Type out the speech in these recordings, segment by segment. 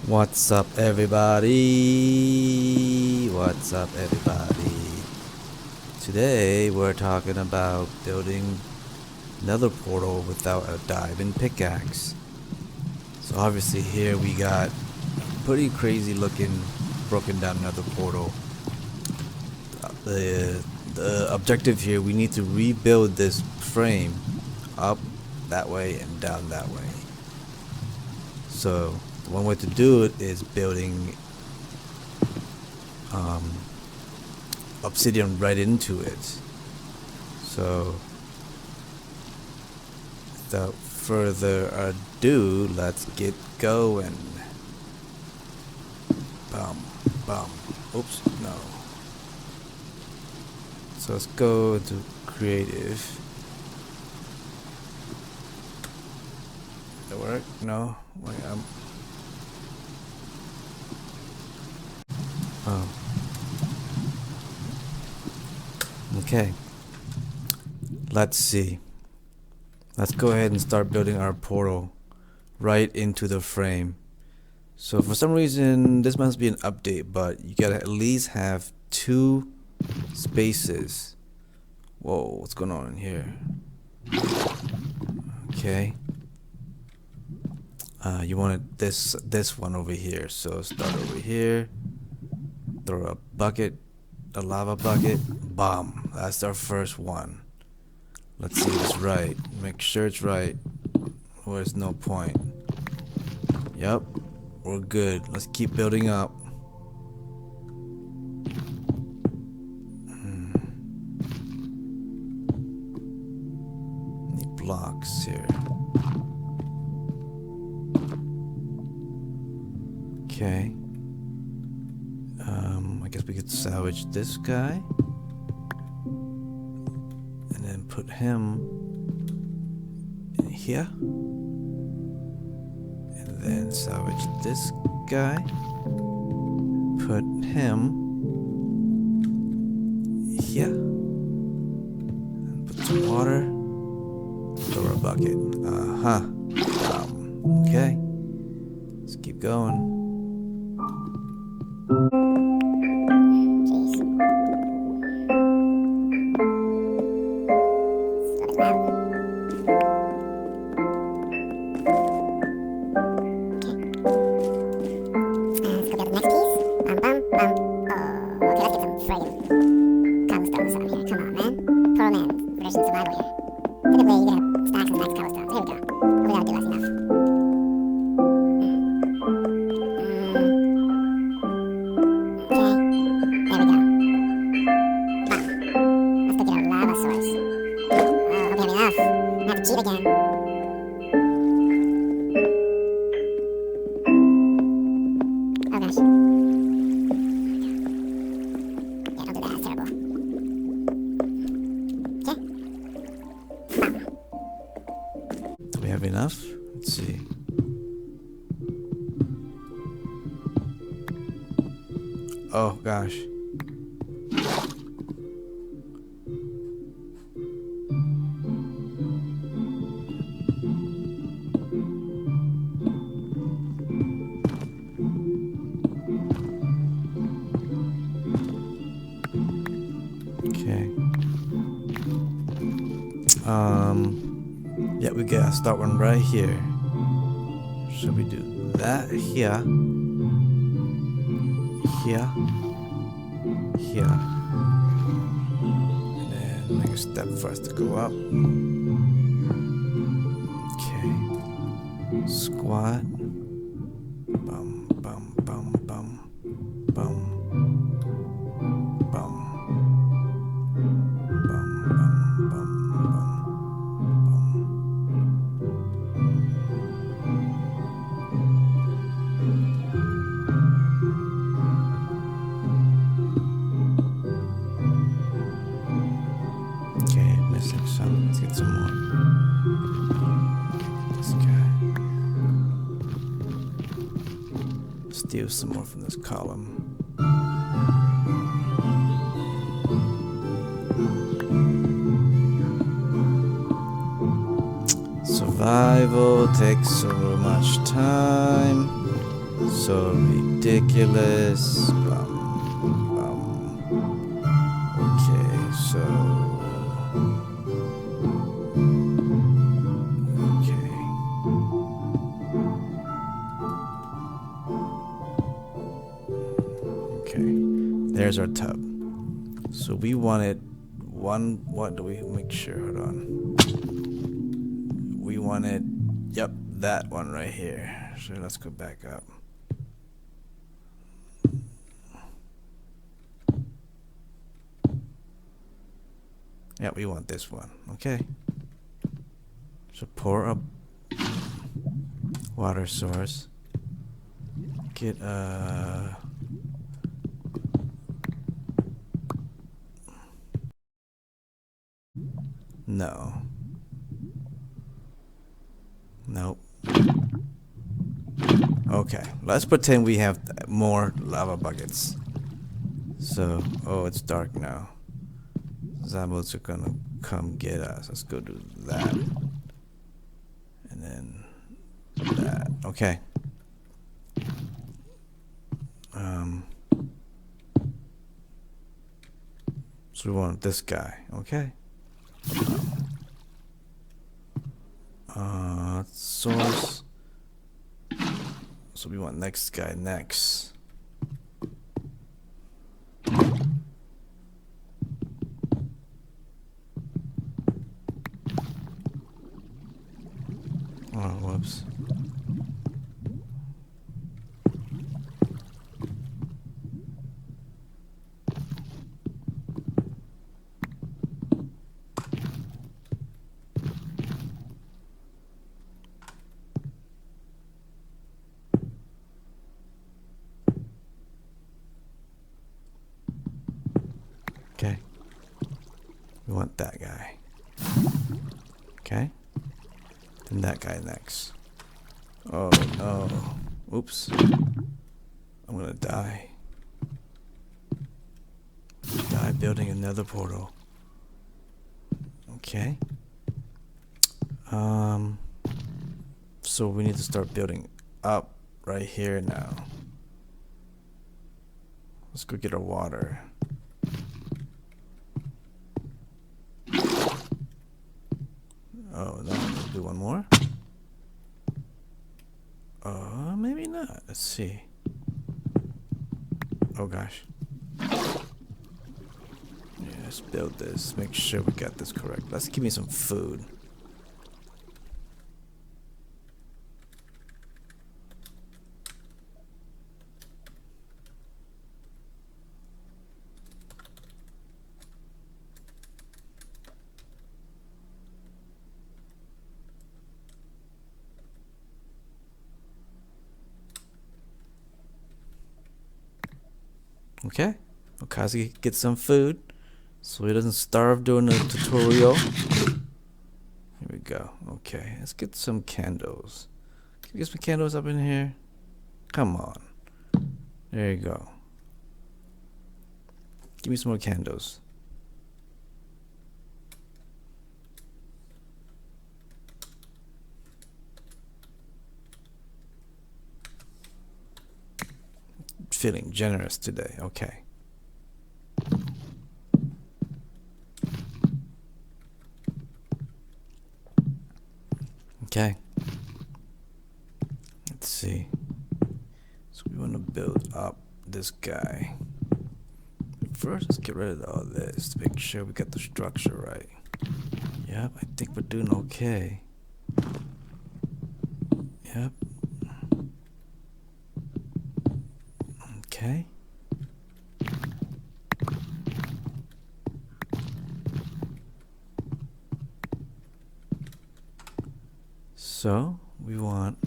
What's up, everybody? What's up, everybody? Today we're talking about building another portal without a diamond pickaxe. So obviously here we got a pretty crazy looking broken down another portal. The objective here, we need to rebuild this frame up that way and down that way. So one way to do it is building obsidian right into it. So without further ado, let's get going. Bum, bum. Oops, no. So let's go to creative. Did that work? No? Wait, okay. Let's see. Let's go ahead and start building our portal right into the frame. So for some reason, this must be an update, but you gotta at least have 2 spaces. Whoa, what's going on in here? Okay. You wanted this one over here. So start over here. Throw a bucket, a lava bucket. Bomb. That's our first one. Let's see if it's right. Make sure it's right, or there's no point. Yep, we're good. Let's keep building up. Need blocks here. Okay. I guess we could salvage this guy. And then put him in here. And then salvage this guy. Put him here. And put some water. Throw a bucket. Okay. Let's keep going. Do we have enough? Let's see. Oh gosh. Okay. Yeah, we gotta start one right here. Should we do that here? Here. Here. And then make a step for us to go up. Okay. Squat. Bum, bum, bum, bum. Bum. Bum. Bum, bum, bum, bum. Okay, missing some. Let's get some more. This guy. Steal some more from this column. Survival takes so much time. So ridiculous. Okay, so okay. Okay. There's our tub. So we wanted one. What do we make sure? Hold on. We wanted. Yep, that one right here. So let's go back up. Yeah, we want this one. Okay. So pour up water source. Get no. Nope. Okay, let's pretend we have more lava buckets. So, oh, it's dark now. Zombies are gonna come get us. Let's go do that. And then that. Okay. So we want this guy. Okay. Source. So we want next guy next. Oh, whoops. Okay. We want that guy. Okay. Then that guy next. Oh no. Oops. I'm gonna die. Die building another portal. Okay. So we need to start building up right here now. Let's go get our water. Oh no, we'll do one more. Maybe not. Let's see. Oh gosh. Yeah, let's build this. Make sure we got this correct. Let's give me some food. Okay. Okazi gets some food so he doesn't starve during the tutorial. Here we go. Okay, let's get some candles. Can we get some candles up in here? Come on. There you go. Give me some more candles. Feeling generous today. Okay. Okay. Let's see. So we want to build up this guy. First, let's get rid of all this to make sure we got the structure right. Yep, I think we're doing okay. Yep. Okay. So we want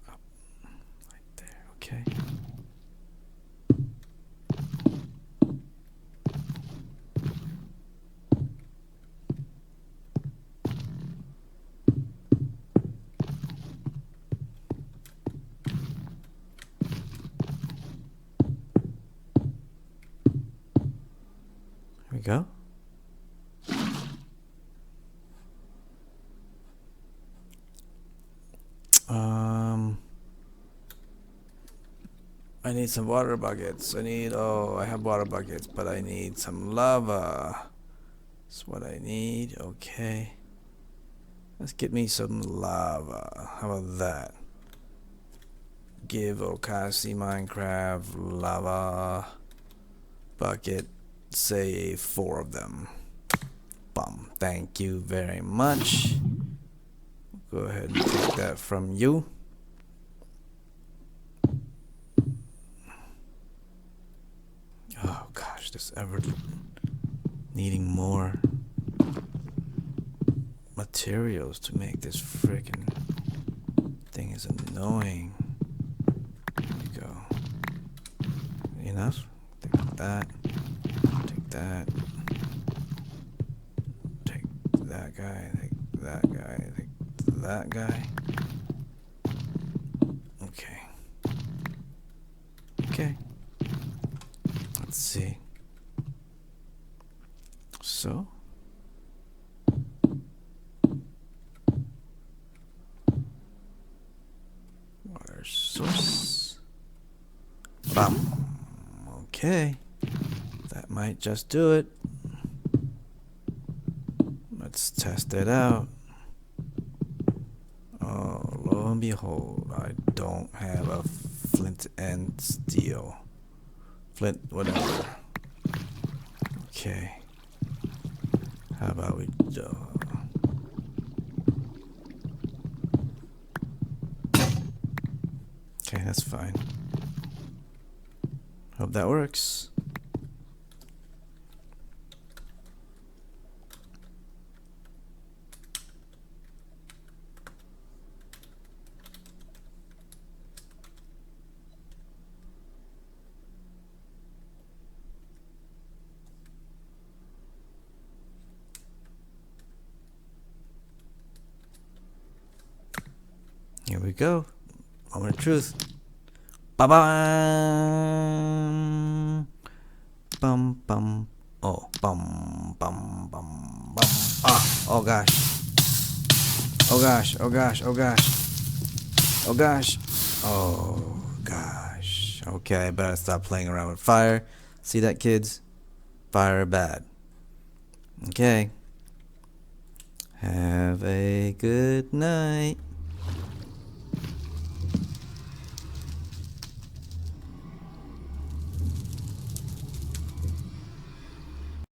up, right there. Okay. go. I need some water buckets. I have water buckets, but I need some lava. That's what I need. Okay. Let's get me some lava. How about that? Give Okasi Minecraft lava bucket. Say 4 of them. Bum. Thank you very much. Go ahead and take that from you. Oh gosh, this ever needing more materials to make this freaking thing is annoying. There you go. Enough? Take that. Take that. Take that guy. Take that guy. Take that guy. Okay. Okay. Let's see. So. Water source. Bam. Okay. That might just do it. Let's test it out. Oh, lo and behold, I don't have a flint and steel. Flint, whatever. Okay. How about we okay, that's fine. Hope that works. Here we go. Moment of truth. Ba-bam. Bum bum. Oh, bum bum bum bum. Ah, oh gosh. Oh gosh, oh gosh, oh gosh. Oh gosh. Oh gosh. Okay, I better stop playing around with fire. See that, kids? Fire bad. Okay. Have a good night.